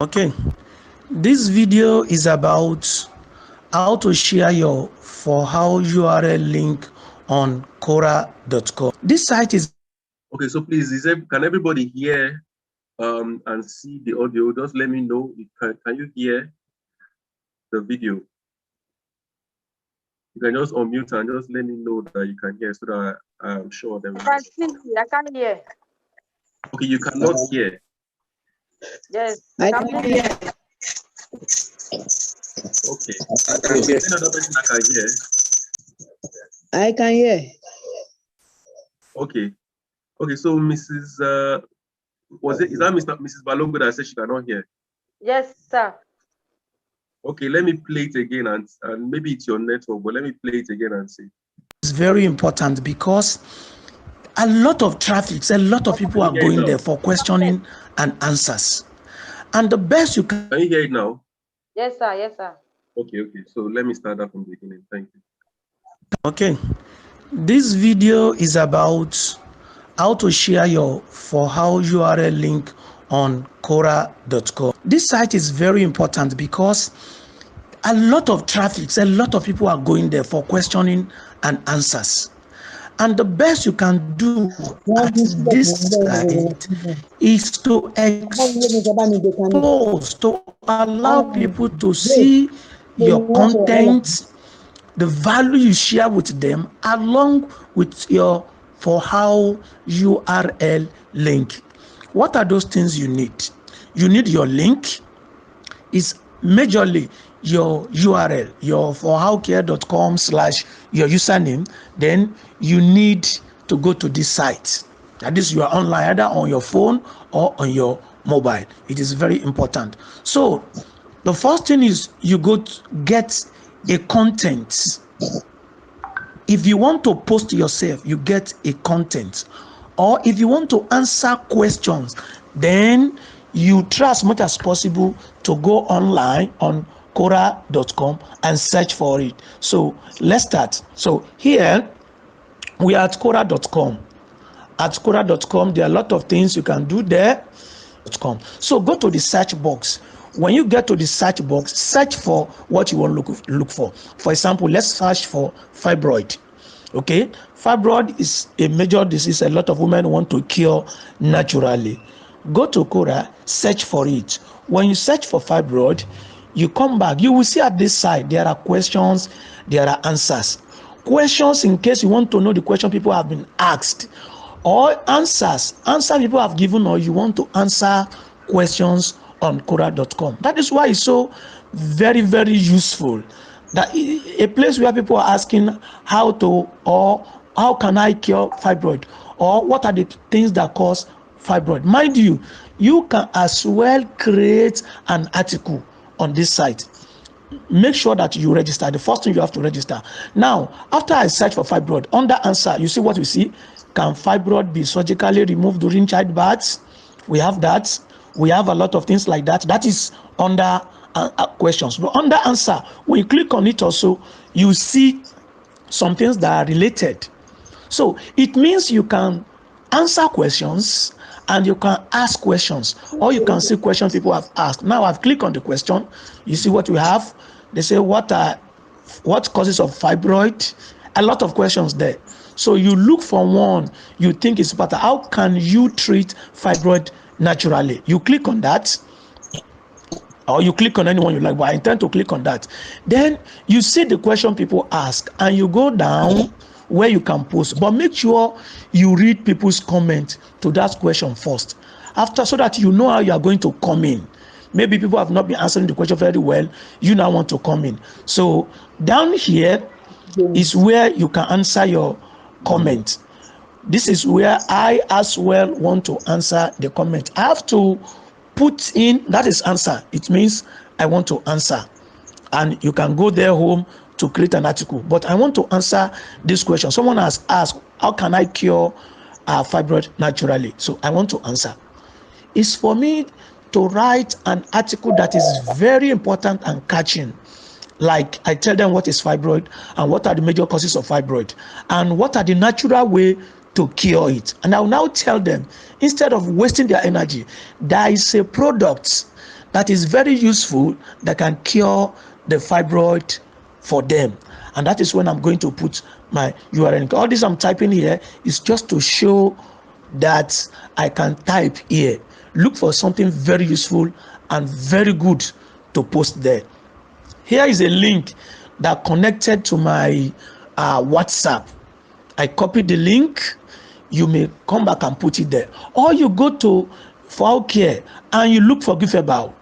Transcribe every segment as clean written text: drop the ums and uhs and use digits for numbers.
Okay, this video is about how to share your fohow URL link on Quora.com. This site is okay. So please, can everybody hear and see the audio? Just let me know. Can you hear the video? You can just unmute and just let me know that you can hear, so that I'm sure that. I can't hear. Okay, you cannot hear. Yes, I can hear. Okay. Another person that can hear. I can hear. Okay. Okay. So Mrs. Is that Mrs. Balogo that said she cannot hear? Yes, sir. Okay, let me play it again and maybe it's your network, but let me play it again and see. It's very important because a lot of traffic, a lot of people are going there for questioning and answers. And the best you can. Can you hear it now? Yes, sir. Yes, sir. Okay. So let me start that from the beginning. Thank you. Okay, this video is about how to share your fohow URL link on Quora.com. This site is very important because a lot of traffic, a lot of people are going there for questioning and answers. And the best you can do at this site is to expose, to allow people to see your content, the value you share with them, along with your fohow URL link. What are those things you need? You need your link, is majorly your URL, your fohowcare.com/ your username. Then you need to go to this site. That is, you are online either on your phone or on your mobile. It is very important. So the first thing is you go to get a content. If you want to post yourself, you get a content. Or if you want to answer questions, then you try as much as possible to go online on Quora.com and search for it. So let's start. So here we are at Quora.com. At Quora.com, there are a lot of things you can do there. So go to the search box. When you get to the search box, search for what you want to look for. For example, let's search for fibroid. Okay, fibroid is a major disease a lot of women want to cure naturally. Go to Quora, search for it. When you search for fibroid, you come back, you will see at this side there are questions, there are answers. Questions in case you want to know the question people have been asked, or answers people have given, or you want to answer questions on Quora.com. That is why it's so very, very useful. That a place where people are asking how to, or how can I cure fibroid, or what are the things that cause fibroid. Mind you, you can as well create an article on this site. Make sure that you register. The first thing you have to register. Now, after I search for fibroid, under answer, you see what we see. Can fibroid be surgically removed during childbirth? We have that. We have a lot of things like that. That is under questions. But under answer, when you click on it also, you see some things that are related. So it means you can answer questions and you can ask questions, or you can see questions people have asked. Now I've clicked on the question. You see what we have. They say what causes of fibroid. A lot of questions there. So you look for one you think is better. How can you treat fibroid naturally? You click on that, or you click on anyone you like, but I intend to click on that. Then you see the question people ask, and you go down where you can post, but make sure you read people's comment to that question first, after, so that you know how you are going to come in. Maybe people have not been answering the question very well, you now want to come in. So down here is where you can answer your comment. This is where I as well want to answer the comment. I have to put in, that is answer. It means I want to answer, and you can go there home to create an article. But I want to answer this question. Someone has asked, how can I cure fibroid naturally? So I want to answer. It's for me to write an article that is very important and catching. Like I tell them what is fibroid and what are the major causes of fibroid and what are the natural way to cure it. And I will now tell them, instead of wasting their energy, there is a product that is very useful that can cure the fibroid for them. And that is when I'm going to put my URL. All this I'm typing here is just to show that I can type here. Look for something very useful and very good to post there. Here is a link that connected to my WhatsApp. I copied the link. You may come back and put it there. Or you go to fohowcare and you look for Giveabout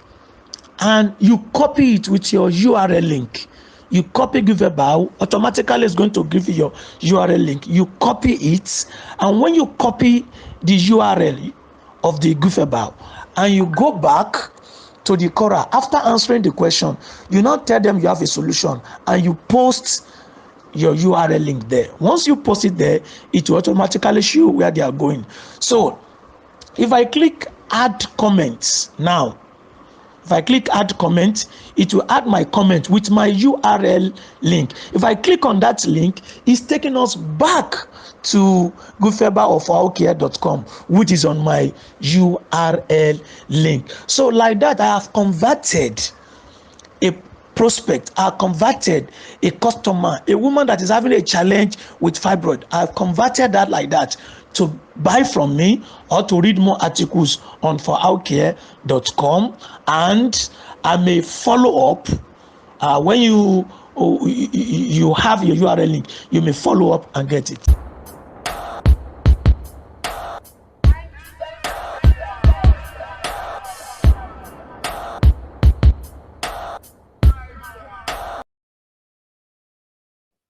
and you copy it with your URL link. You copy Giveabout, automatically it's going to give you your URL link. You copy it, and when you copy the URL of the Giveabout and you go back to the Quora after answering the question, you now tell them you have a solution and you post your URL link there. Once you post it there, it will automatically show where they are going. So if I click add comments now, if I click add comment, it will add my comment with my URL link. If I click on that link, it's taking us back to Giveabout or fohowcare.com, which is on my URL link. So like that, I have converted a prospect, I converted a customer, a woman that is having a challenge with fibroid. I've converted that like that to buy from me or to read more articles on fohowcare.com, and I may follow up when you have your URL link. You may follow up and get it.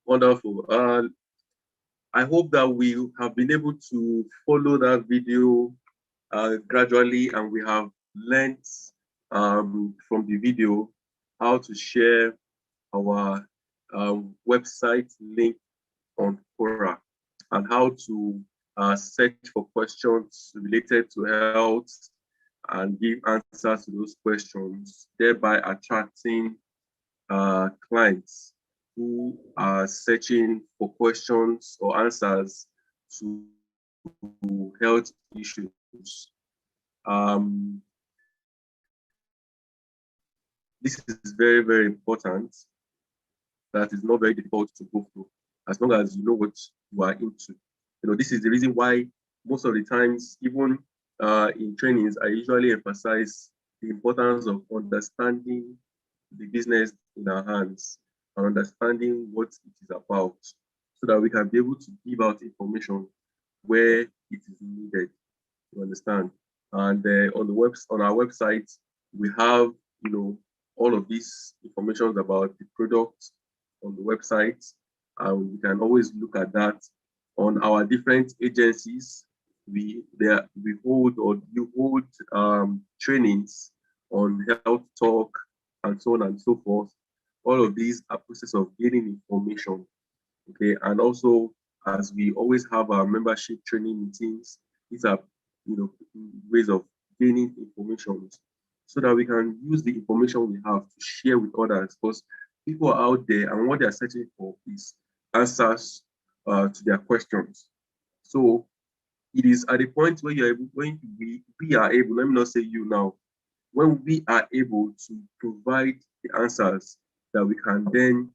Wonderful. I hope that we have been able to follow that video gradually, and we have learned from the video how to share our website link on Quora and how to search for questions related to health and give answers to those questions, thereby attracting clients who are searching for questions or answers to health issues. This is very, very important. That is not very difficult to go through, as long as you know what you are into. This is the reason why most of the times, even in trainings, I usually emphasize the importance of understanding the business in our hands and understanding what it is about, so that we can be able to give out information where it is needed. You understand? And on our website, we have all of these information about the product on the website, and we can always look at that. On our different agencies, we hold, or you hold, trainings on health talk and so on and so forth. All of these are process of gaining information. Okay, and also, as we always have our membership training meetings, these are ways of gaining information so that we can use the information we have to share with others, because people are out there and what they are searching for is answers to their questions. So it is at the point where you're able, when we are able, let me not say you now, when we are able to provide the answers, that we can then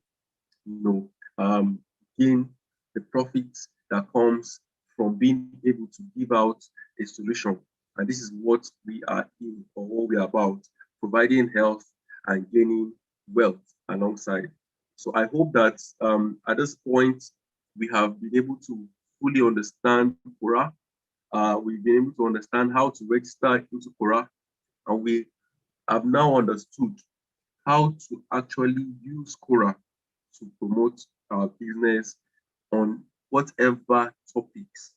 gain the profits that comes from being able to give out a solution. And this is what we are in, or what we are about, providing health and gaining wealth alongside. So I hope that at this point, we have been able to fully understand Quora. We've been able to understand how to register into Quora, and we have now understood how to actually use Quora to promote our business on whatever topics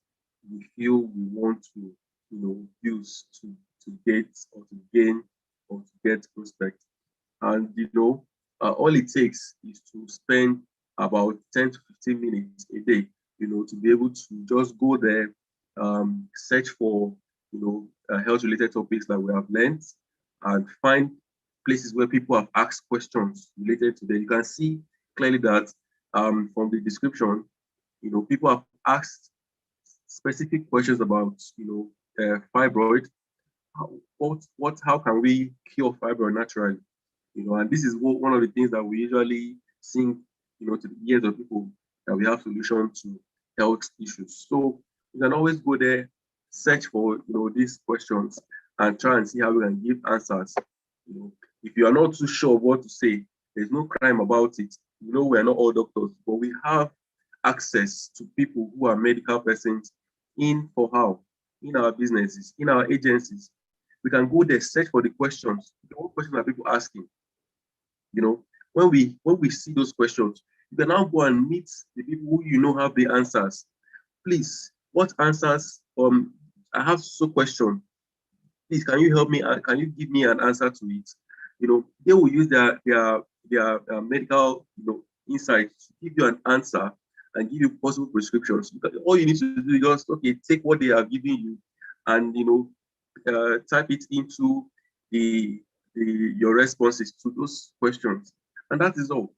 we feel we want to use to get or to gain or to get prospect. And all it takes is to spend about 10 to 15 minutes a day, to be able to just go there, search for health related topics that we have learned, and find places where people have asked questions related to them. You can see clearly that from the description, people have asked specific questions about fibroid, how can we cure fibroid naturally? And this is one of the things that we usually sing, to the ears of people, that we have solutions to health issues. So you can always go there, search for, these questions and try and see how we can give answers. If you are not too sure what to say, there's no crime about it. We are not all doctors, but we have access to people who are medical persons in our businesses, in our agencies. We can go there, search for the questions. What questions are people asking? When we see those questions, you can now go and meet the people who have the answers. Please, what answers? I have so question. Please, can you help me? Can you give me an answer to it? They will use their medical insight to give you an answer and give you possible prescriptions. Because all you need to do is just take what they are giving you and type it into your responses to those questions, and that is all.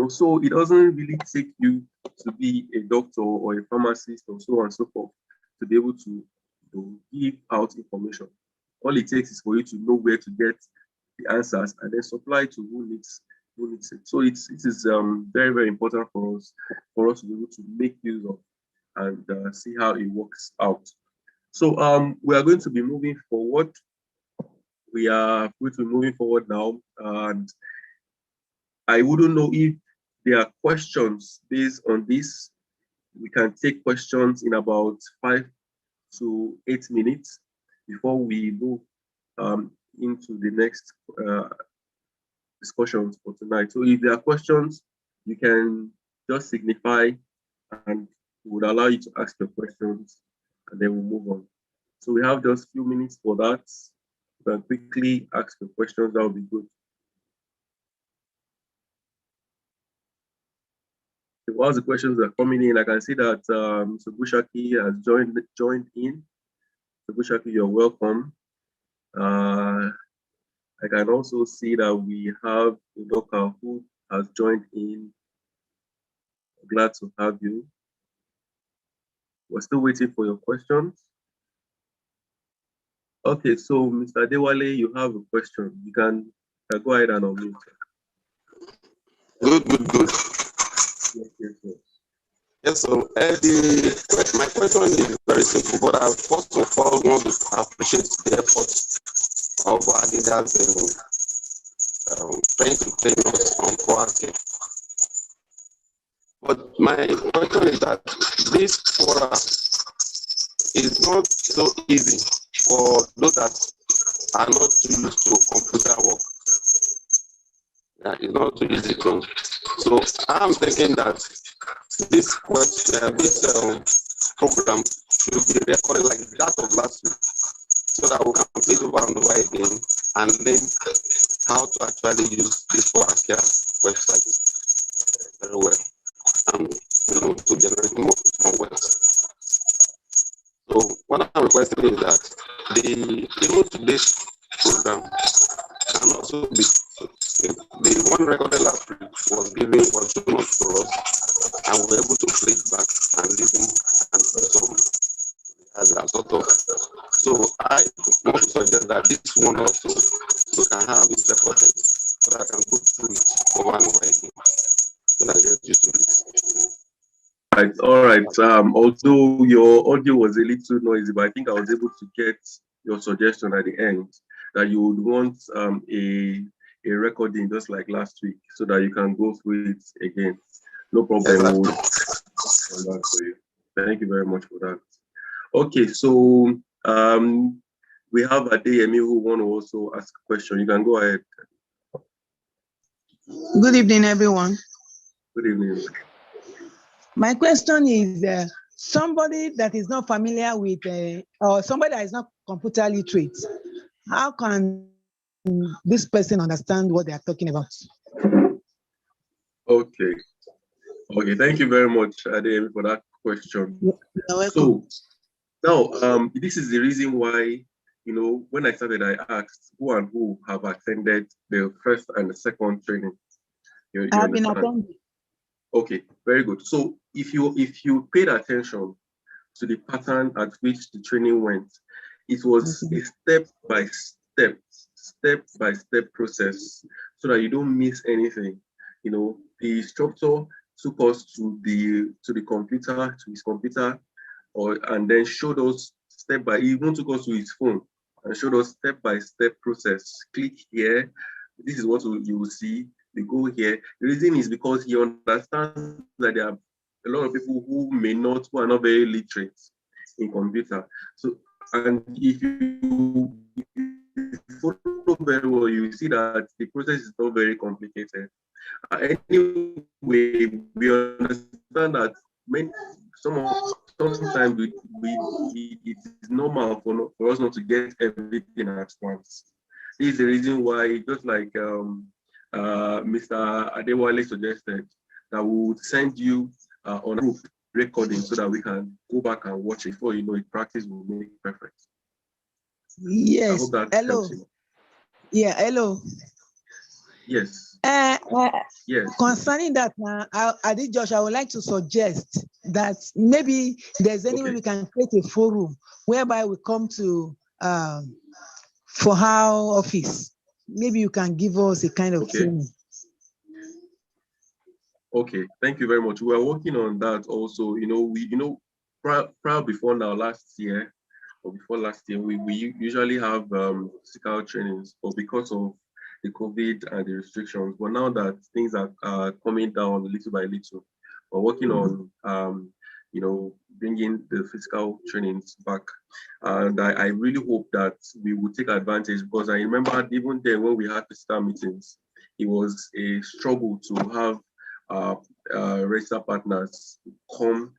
So it doesn't really take you to be a doctor or a pharmacist or so on and so forth to be able to give out information. All it takes is for you to know where to get the answers and then supply to who needs it. So it is very, very important for us to be able to make use of and see how it works out. So we are going to be moving forward. We are going to be moving forward now, and I wouldn't know if there are questions based on this. We can take questions in about 5 to 8 minutes before we move into the next discussions for tonight. So if there are questions, you can just signify and we would allow you to ask your questions and then we'll move on. So we have just a few minutes for that. You can quickly ask your questions, that would be good. While the questions are coming in, I can see that Mr. Bushaki has joined in. Mr. Bushaki, you're welcome. I can also see that we have Udoka who has joined in. Glad to have you. We're still waiting for your questions. Okay, so Mr. Dewale, you have a question. You can go ahead and unmute. Good. Yes. Yes, so my question is very simple, but I first of all want to appreciate the effort of Adidas in trying to train us on fohowcare. But my question is that this fora is not so easy for those that are not too used to computer work. It's not too easy to. So I'm thinking that this question, this program should be recorded like that of last week, so that we can play it over and over again and learn how to actually use this fohowcare website very well, and to generate more wealth. So what I'm requesting is that even today's program can also be the one recorded last week was shown up to us, and we were able to play it back and listen and do some as a sort of. So I want to suggest that this one also we can have it recorded so that I can go through it over and over again so that I get used to it. All right. Although your audio was a little noisy, but I think I was able to get your suggestion at the end that you would want a recording just like last week so that you can go through it again. No problem. Exactly. Thank you very much for that. Okay, so we have Adeyemi who want to also ask a question. You can go ahead. Good evening, everyone. Good evening. My question is, somebody that is not familiar with, or somebody that is not computer literate, how can this person understand what they are talking about? Okay. Thank you very much, Adeyemi, for that question. You're welcome. So now, this is the reason why, when I started, I asked who have attended the first and the second training. I have been attending. Okay, very good. So if you paid attention to the pattern at which the training went, It was a step-by-step process so that you don't miss anything. You know, the instructor took us to the computer, to his computer, and then showed us he even took us to his phone and showed us step-by-step process. Click here. This is what you will see. They go here. The reason is because he understands that there are a lot of people who are not very literate in computer. So, and if you follow very well, you see that the process is not very complicated. Anyway, we understand that sometimes it is normal for us not to get everything at once. This is the reason why, just like Mr. Adewale suggested, that we would send you on a group recording so that we can go back and watch it. Before you know it, practice will make perfect. Yes. I hope that Hello. helps you. Yeah. Hello. Yes. Yes. Concerning that, Adi Josh, I would like to suggest that maybe there's any way we can create a forum whereby we come to for our office. Maybe you can give us a kind of training. Okay, thank you very much. We are working on that also. Prior before now, last year or before last year, we usually have physical trainings, but because of the COVID and the restrictions, but now that things are coming down little by little, we're working on bringing the physical trainings back. And I really hope that we will take advantage, because I remember even then when we had physical meetings, it was a struggle to have registered partners come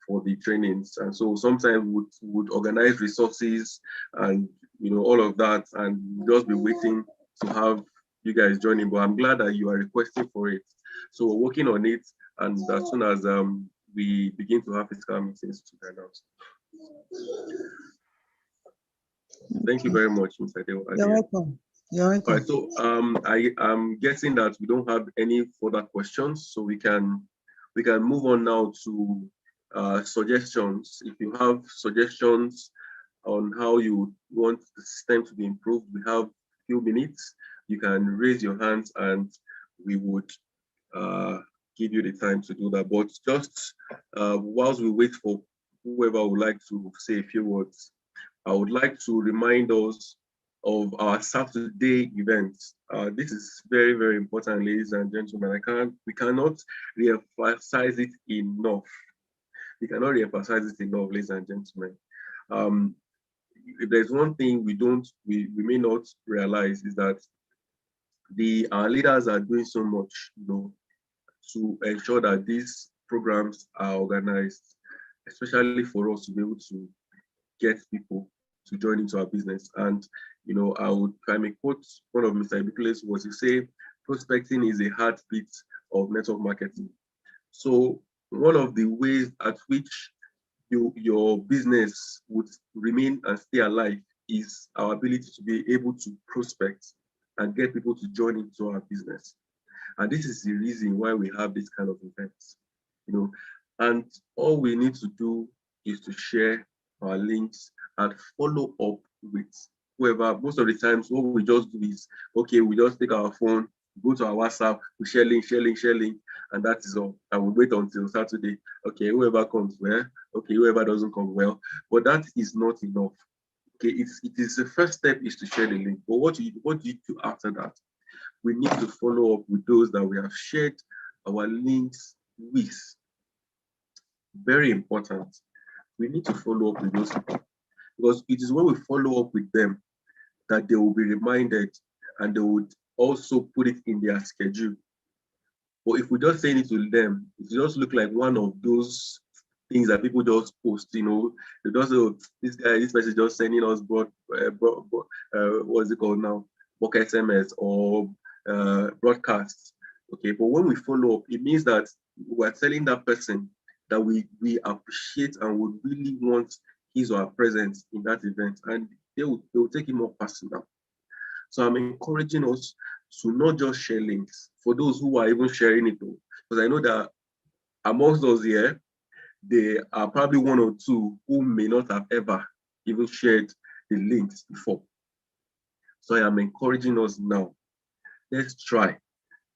for the trainings. And so sometimes we would organize resources and all of that, and just be waiting to have you guys joining. But I'm glad that you are requesting for it. So we're working on it, and as soon as we begin to have physical meetings to announce. Thank you very much, Mr. Deo. You're welcome. You're welcome. All right, so I am guessing that we don't have any further questions, so we can move on now to suggestions. If you have suggestions on how you want the system to be improved, we have a few minutes. You can raise your hands and we would give you the time to do that. But just whilst we wait for whoever would like to say a few words, I would like to remind us of our Saturday events. This is very, very important, ladies and gentlemen. We cannot re-emphasize it enough. We cannot re-emphasize it enough, ladies and gentlemen. If there's one thing we may not realize, is that our leaders are doing so much, to ensure that these programs are organized, especially for us to be able to get people to join into our business. And if I may quote one of Mr. Ibikule's words, he say, prospecting is a heartbeat of network marketing. So one of the ways at which your business would remain and stay alive is our ability to be able to prospect and get people to join into our business. And this is the reason why we have this kind of events, and all we need to do is to share our links and follow up with whoever. Most of the times, what we just do is, we just take our phone, go to our WhatsApp, we share link, and that is all. And we wait until Saturday. Okay, whoever comes, well. Okay, whoever doesn't come, well. But that is not enough. Okay, it is the first step is to share the link. But what do you do after that? We need to follow up with those that we have shared our links with. Very important. We need to follow up with those people, because it is when we follow up with them that they will be reminded, and they would also put it in their schedule. But if we just send it to them, it just look like one of those things that people just post. They just this person just sending us what's it called now, bulk SMS or broadcasts. Okay, but when we follow up, it means that we're telling that person that we appreciate and would really want his or her presence in that event, and they will take it more personal. So I'm encouraging us to not just share links, for those who are even sharing it, because I know that amongst us here, there are probably one or two who may not have ever even shared the links before. So I am encouraging us now. Let's try.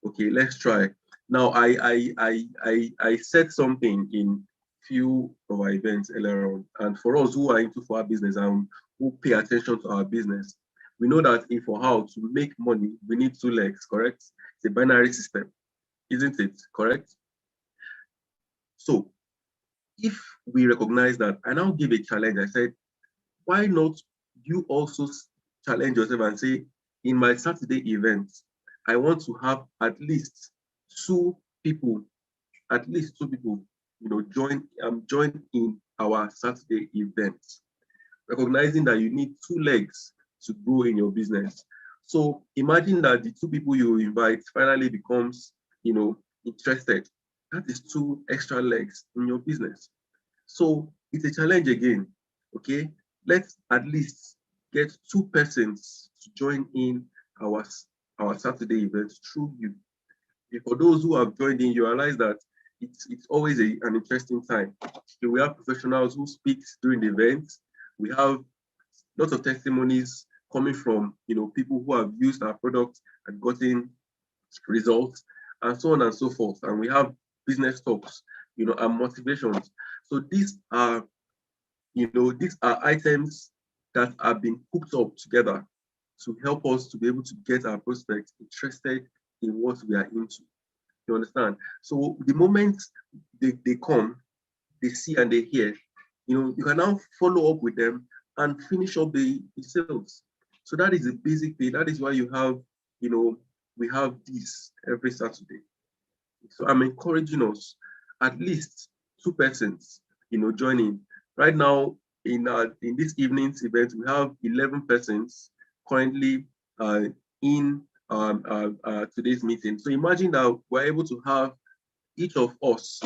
Okay, let's try. Now, I said something in few of our events earlier on, and for us who are into our business and who pay attention to our business, we know that for how to make money, we need two legs, correct? It's a binary system, isn't it? Correct? So if we recognize that, I now give a challenge. I said, why not you also challenge yourself and say, in my Saturday event, I want to have at least two people, join in our Saturday event, recognizing that you need two legs to grow in your business. So imagine that the two people you invite finally becomes, interested. That is two extra legs in your business. So it's a challenge again, okay? Let's at least get two persons to join in our Saturday event through you. For those who have joined in, you realize that it's always an interesting time. We have professionals who speak during the event. We have lots of testimonies coming from people who have used our product and gotten results, and so on and so forth. And we have business talks, and motivations. So these are items that have been cooked up together to help us to be able to get our prospects interested in what we are into. You understand? So the moment they come, they see and they hear, you can now follow up with them and finish up the sales. So that is the basic thing. That is why you have, we have this every Saturday. So I'm encouraging us, at least two persons, joining. Right now, in this evening's event, we have 11 persons currently in today's meeting. So imagine that we're able to have each of us,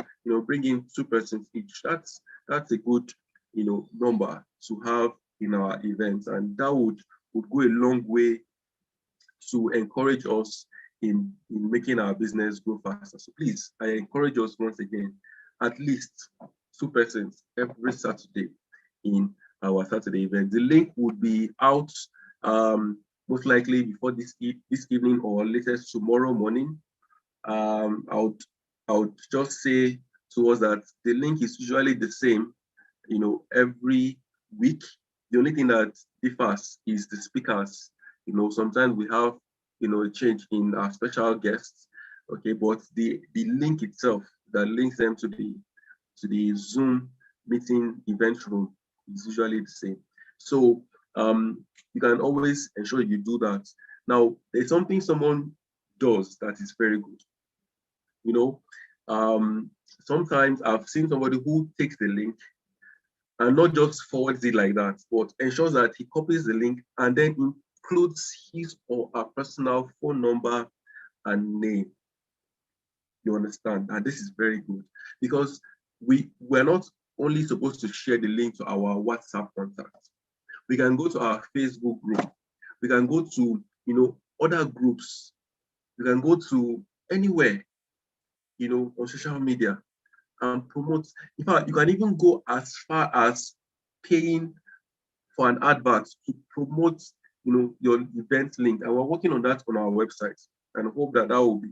bring in two persons each. That's a good, number to have in our events, and that would go a long way to encourage us in making our business grow faster. So please, I encourage us once again, at least two persons every Saturday in our Saturday event. The link would be out most likely before this evening or latest tomorrow morning. I would just say to us that the link is usually the same, every week. The only thing that differs is the speakers. Sometimes we have, a change in our special guests. Okay, but the link itself that links them to the Zoom meeting event room is usually the same. So you can always ensure you do that. Now, there's something someone does that is very good. Sometimes I've seen somebody who takes the link and not just forwards it like that, but ensures that he copies the link and then includes his or her personal phone number and name. You understand? And this is very good because we're not only supposed to share the link to our WhatsApp contacts. We can go to our Facebook group. We can go to, other groups. We can go to anywhere, on social media and promote. In fact, you can even go as far as paying for an advert to promote, your event link. And we're working on that on our website, and hope that will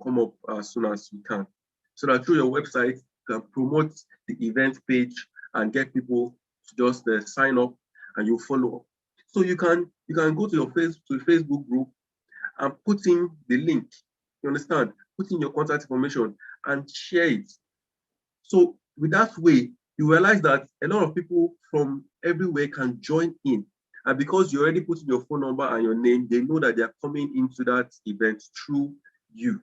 come up as soon as we can. So that through your website, you can promote the event page and get people to just sign up, and you follow up. So you can go to your Facebook group and put in the link. You understand? Put in your contact information and share it. So with that way, you realize that a lot of people from everywhere can join in. And because you already put in your phone number and your name, they know that they are coming into that event through you.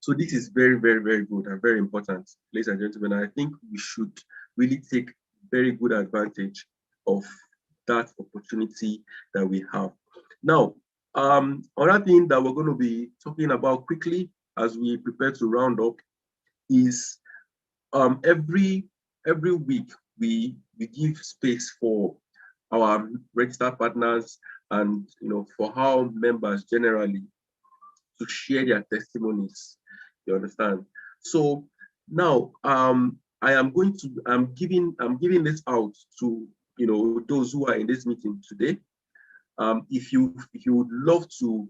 So this is very, very, very good and very important, ladies and gentlemen. I think we should really take very good advantage of that opportunity that we have. Now, another thing that we're going to be talking about quickly as we prepare to round up is every week we give space for our registered partners and for our members generally to share their testimonies. You understand? So now I'm giving this out to those who are in this meeting today, if you would love to,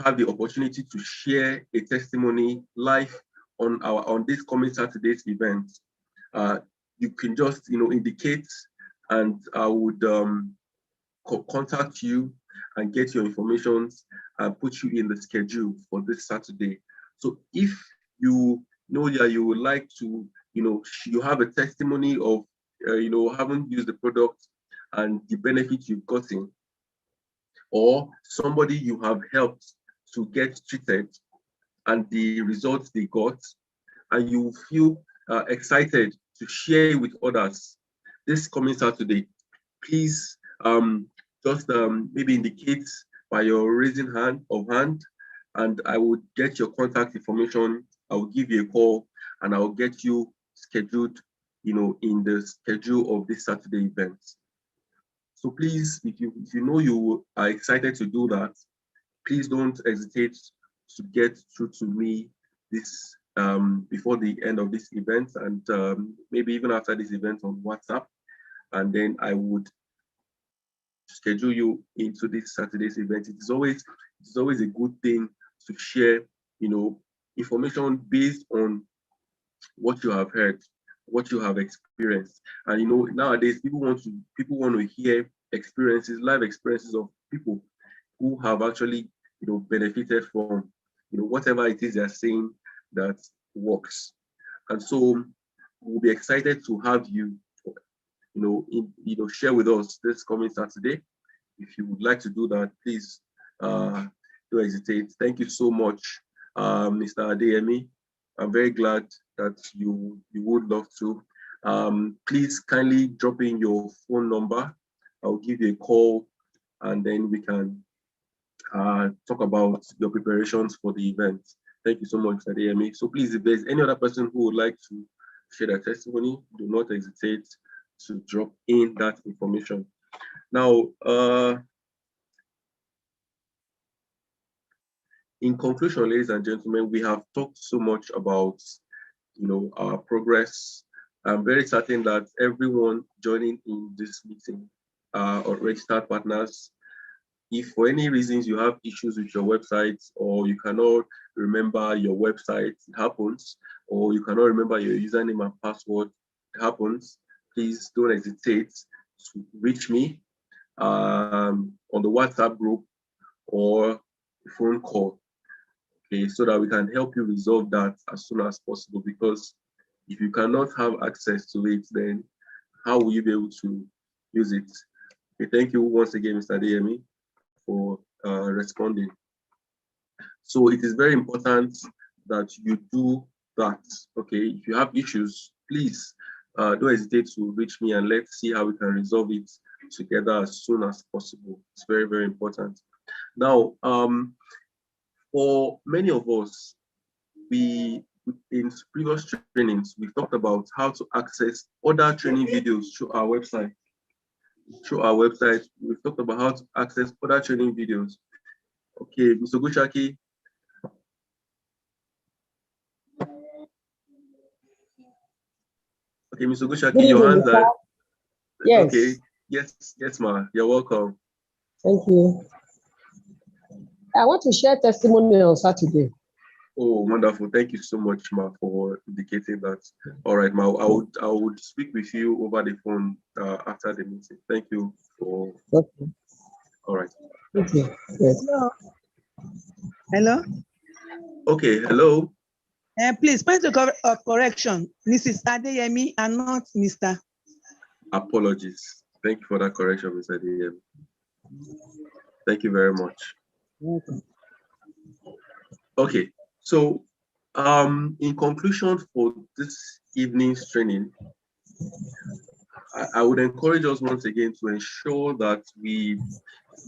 have the opportunity to share a testimony live on this coming Saturday's event, you can just indicate, and I would contact you and get your information and put you in the schedule for this Saturday. So if you know that you would like to, you have a testimony of, haven't used the product and the benefits you've gotten, or somebody you have helped to get treated and the results they got, and you feel excited to share with others this coming Saturday, please just maybe indicate by your raising hand, and I will get your contact information. I will give you a call, and I will get you scheduled, in the schedule of this Saturday event. So please, if you know you are excited to do that, please don't hesitate to get through to me this before the end of this event, and maybe even after this event on WhatsApp, and then I would schedule you into this Saturday's event. It's always a good thing to share, information based on what you have heard, what you have experienced. And nowadays people want to hear live experiences of people who have actually benefited from whatever it is they're saying that works. And so we'll be excited to have you share with us this coming Saturday. If you would like to do that, please don't hesitate. Thank you so much, Mr. Adeyemi. I'm very glad that you would love to. Please kindly drop in your phone number. I'll give you a call, and then we can talk about your preparations for the event. Thank you so much, Mr. Adeyemi. So please, if there's any other person who would like to share their testimony, do not hesitate to drop in that information. Now, in conclusion, ladies and gentlemen, we have talked so much about our progress. I'm very certain that everyone joining in this meeting are registered partners. If for any reasons you have issues with your website, or you cannot remember your website, it happens, or you cannot remember your username and password, it happens, please don't hesitate to reach me on the WhatsApp group or phone call, okay, so that we can help you resolve that as soon as possible. Because if you cannot have access to it, then how will you be able to use it? Okay, thank you once again, Mr. Adeyemi, for responding. So it is very important that you do that. Okay, if you have issues, please don't hesitate to reach me, and let's see how we can resolve it together as soon as possible. It's very, very important. Now, for many of us, in previous trainings, we talked about how to access other training videos through our website. We've talked about how to access other training videos. Okay, Mr. Gushaki. Okay, Mr. Gushaki, your hands are... Yes. Okay, yes, ma. You're welcome. Thank you. I want to share testimony on Saturday. Oh, wonderful. Thank you so much, ma, for indicating that. All right, ma, I would speak with you over the phone after the meeting. Thank you for... Okay. All right. Okay. Yes. Hello? Okay, hello. Please, point of correction, Mrs. Adeyemi and not Mr. Apologies. Thank you for that correction, Mr. Adeyemi. Thank you very much. Welcome. Okay, so in conclusion for this evening's training, I would encourage us once again to ensure that we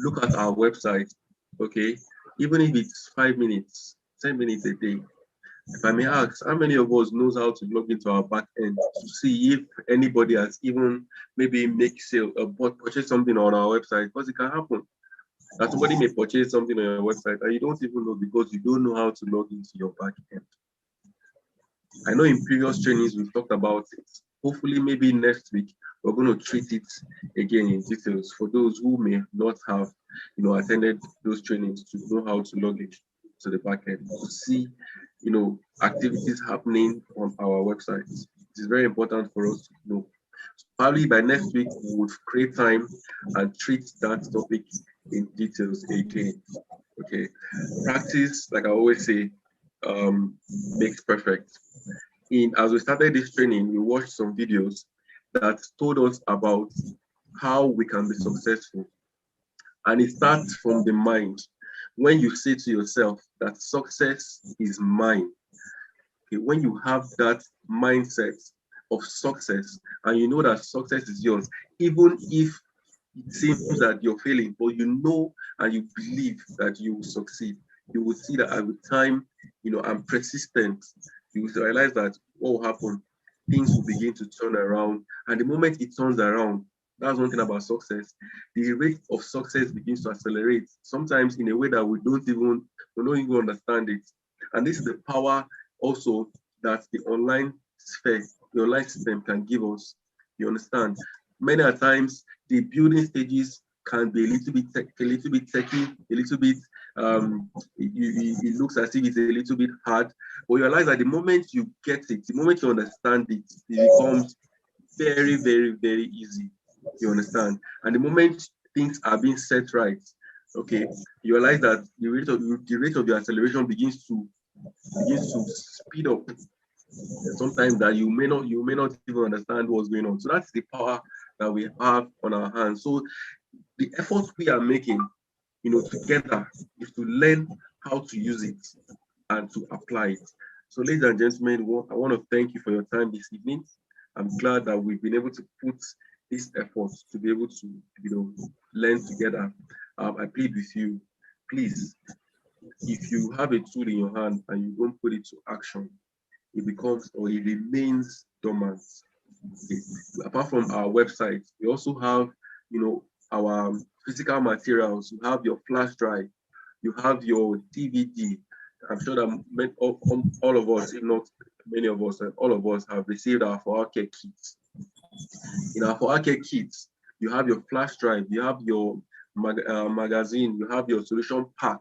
look at our website, okay, even if it's 5 minutes, 10 minutes a day. If I may ask, how many of us knows how to log into our back end to see if anybody has even maybe purchase something on our website? Because it can happen that somebody may purchase something on your website and you don't even know, because you don't know how to log into your back end. I know in previous trainings we've talked about it. Hopefully maybe next week we're going to treat it again in details for those who may not have, attended those trainings, to know how to log in to the backend, to see, activities happening on our websites. It is very important for us to know. Probably by next week, we would create time and treat that topic in details again. Okay. Practice, like I always say, makes perfect. As we started this training, we watched some videos that told us about how we can be successful. And it starts from the mind. When you say to yourself that success is mine, okay, when you have that mindset of success and you know that success is yours, even if it seems that you're failing, but you know and you believe that you will succeed, you will see that at the time, I'm persistent, you will realize that what will happen, things will begin to turn around. And the moment it turns around, that's one thing about success. The rate of success begins to accelerate, sometimes in a way that we don't even understand it. And this is the power also that the online sphere, the online system can give us. You understand? Many a times the building stages can be a little bit techy, a little bit it looks as if it's a little bit hard. But you realize that the moment you get it, the moment you understand it, it becomes very, very, very easy. You understand? And the moment things are being set right, okay, you realize that the rate of your acceleration begins to speed up. And sometimes that you may not even understand what's going on. So that's the power that we have on our hands. So the effort we are making, together, is to learn how to use it and to apply it. So, ladies and gentlemen, I want to thank you for your time this evening. I'm glad that we've been able to put this effort to be able to, learn together. I plead with you, please, if you have a tool in your hand and you don't put it to action, it becomes or it remains dormant. Okay. Apart from our website, we also have, our physical materials. You have your flash drive, you have your DVD. I'm sure that all of us, if not many of us, all of us have received our fohowcare kits. In our fohowcare kits, you have your flash drive, you have your magazine, you have your solution pack,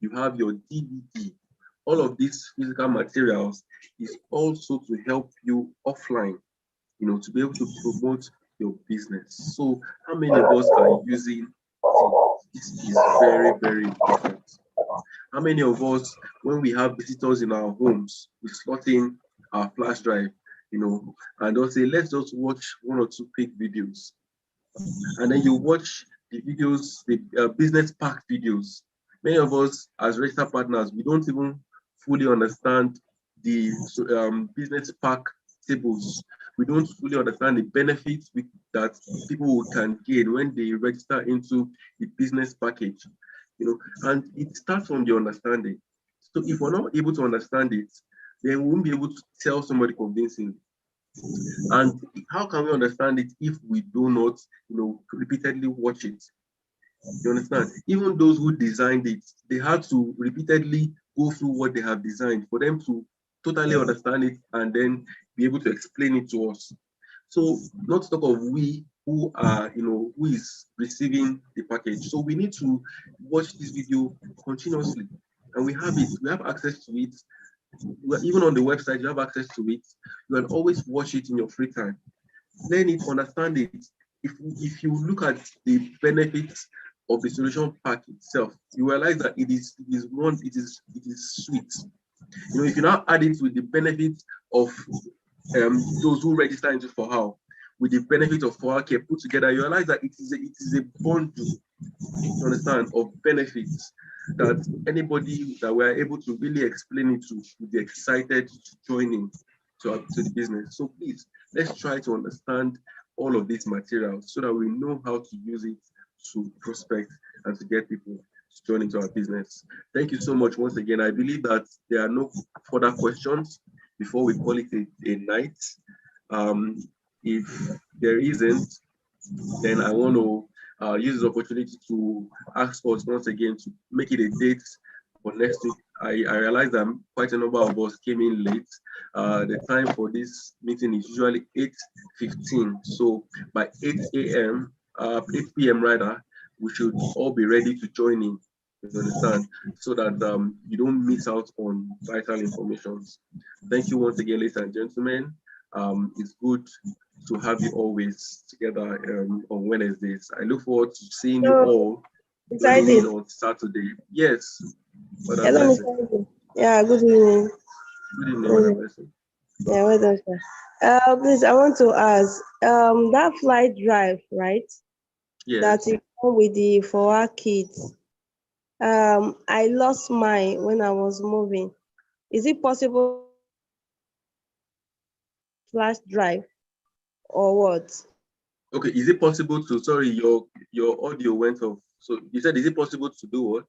you have your DVD. All of these physical materials is also to help you offline, to be able to promote your business. So how many of us are using it? This is very, very important. How many of us, when we have visitors in our homes, we slot in our flash drive, and they'll say, let's just watch one or two quick videos. And then you watch the videos, the business pack videos. Many of us as registered partners, we don't even fully understand the business pack tables. We don't fully understand the benefits that people can gain when they register into the business package. And it starts from the understanding. So if we're not able to understand it, then we won't be able to tell somebody convincingly. And how can we understand it if we do not, repeatedly watch it? You understand? Even those who designed it, they had to repeatedly go through what they have designed for them to totally understand it and then be able to explain it to us. So not to talk of we who are, who is receiving the package. So we need to watch this video continuously. And we have it, we have access to it. Even on the website, you have access to it. You can always watch it in your free time. Learn it, understand it. If you look at the benefits of the solution pack itself, you realize that it is sweet. If you now add it with the benefits of those who register into fohow, with the benefit of fohowcare put together, you realize that it is a bundle, you understand, of benefits that anybody that we're able to really explain it to would be excited to join in to the business. So please, let's try to understand all of these materials so that we know how to use it to prospect and to get people to join into our business. Thank you so much once again. I believe that there are no further questions before we call it a night. If there isn't, then I want to use this opportunity to ask us once again to make it a date for next week I realized that quite a number of us came in late. The time for this meeting is usually 8:15. So by 8 a.m., 8 p.m. rather, we should all be ready to join in. You understand? So that you don't miss out on vital information. Thank you once again, ladies and gentlemen. It's good to have you always together on Wednesdays. I look forward to seeing you all on Saturday. Yes. Hello, Mr. Ivy. Yeah, good evening. Good evening, Madam Blessing. Yeah, well done, sir. Please, I want to ask, that flight drive, right? Yes. That you come with the for our kids. I lost mine when I was moving. Is it possible flash drive or what? Okay, is it possible to, sorry, your audio went off. So you said, is it possible to do what?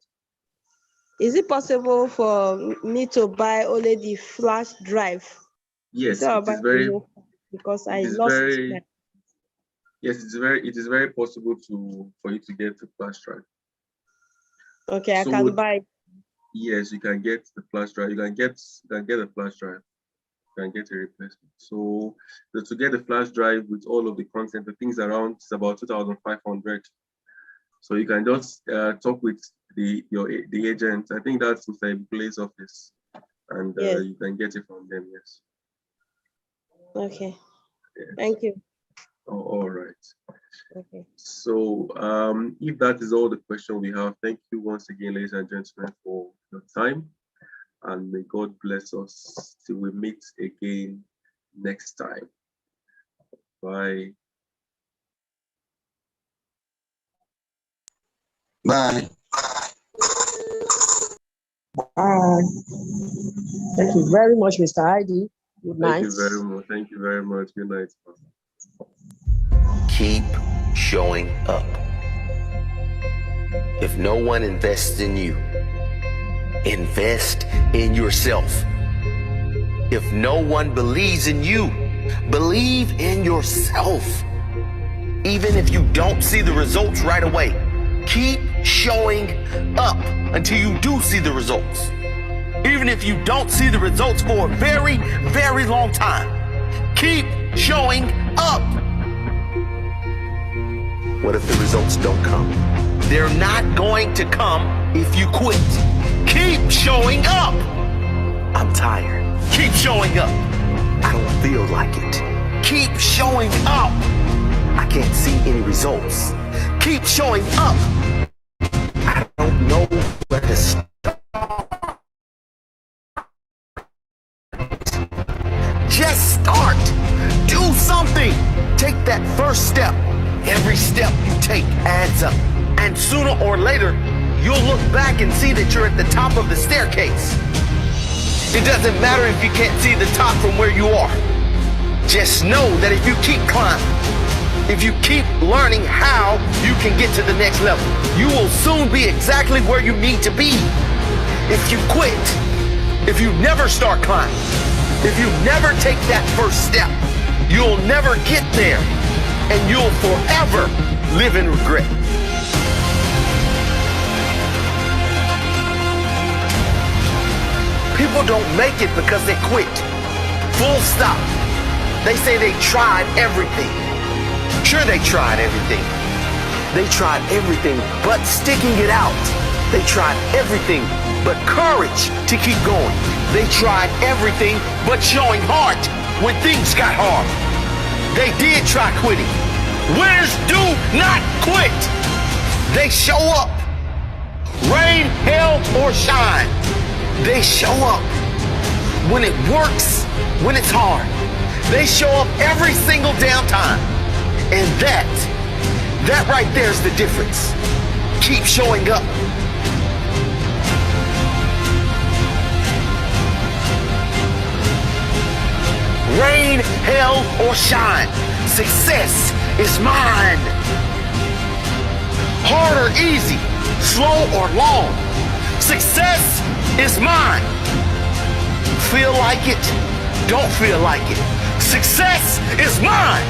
Is it possible for me to buy only the flash drive? Yes, it is very, because I lost it. Yes, it is very possible for you to get the flash drive. Okay, so I can buy. Yes, you can get the flash drive. You can get a flash drive. You can get a replacement. So to get the flash drive with all of the content, the things around, it's about 2,500. So you can just talk with the agent. I think that's Mr. Blaze's office, and yes. You can get it from them. Yes. Okay. Yes. Thank you. Oh, all right. Okay. So if that is all the question we have, thank you once again, ladies and gentlemen, for your time, and may God bless us till we meet again next time. Bye. Bye. Bye. Thank you very much, Mr. Heidi. Good night. Thank you very much. Thank you very much. Good night. Keep showing up. If no one invests in you, invest in yourself. If no one believes in you, believe in yourself. Even if you don't see the results right away, keep showing up until you do see the results. Even if you don't see the results for a very, very long time, keep showing up. What if the results don't come? They're not going to come if you quit. Keep showing up. I'm tired. Keep showing up. I don't feel like it. Keep showing up. I can't see any results. Keep showing up. I don't know where to start. Just start. Do something. Take that first step. Every step you take adds up. And sooner or later, you'll look back and see that you're at the top of the staircase. It doesn't matter if you can't see the top from where you are. Just know that if you keep climbing, if you keep learning how you can get to the next level, you will soon be exactly where you need to be. If you quit, if you never start climbing, if you never take that first step, you'll never get there, and you'll forever live in regret. People don't make it because they quit. Full stop. They say they tried everything. Sure, they tried everything. They tried everything but sticking it out. They tried everything but courage to keep going. They tried everything but showing heart when things got hard. They did try quitting. Winners do not quit. They show up. Rain, hail, or shine. They show up. When it works, when it's hard. They show up every single damn time. And that right there is the difference. Keep showing up. Rain, hail, or shine. Success is mine. Hard or easy, slow or long. Success is mine. Feel like it, don't feel like it. Success is mine.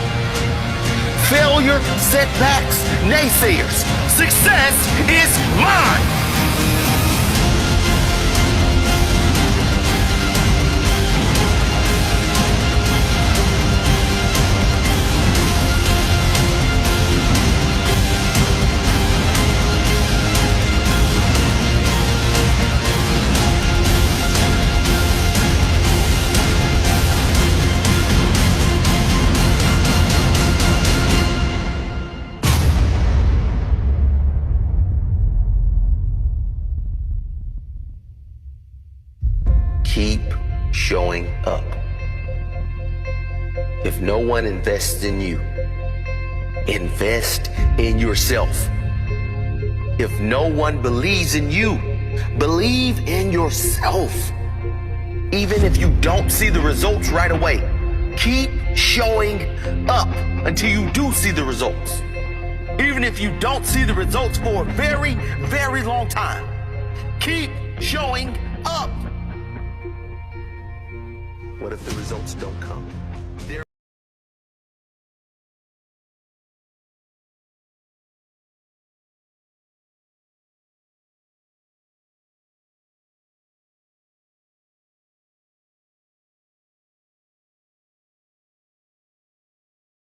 Failure, setbacks, naysayers. Success is mine. If no one invests in you, invest in yourself. If no one believes in you, believe in yourself. Even if you don't see the results right away, keep showing up until you do see the results. Even if you don't see the results for a very, very long time, keep showing up. What if the results don't come?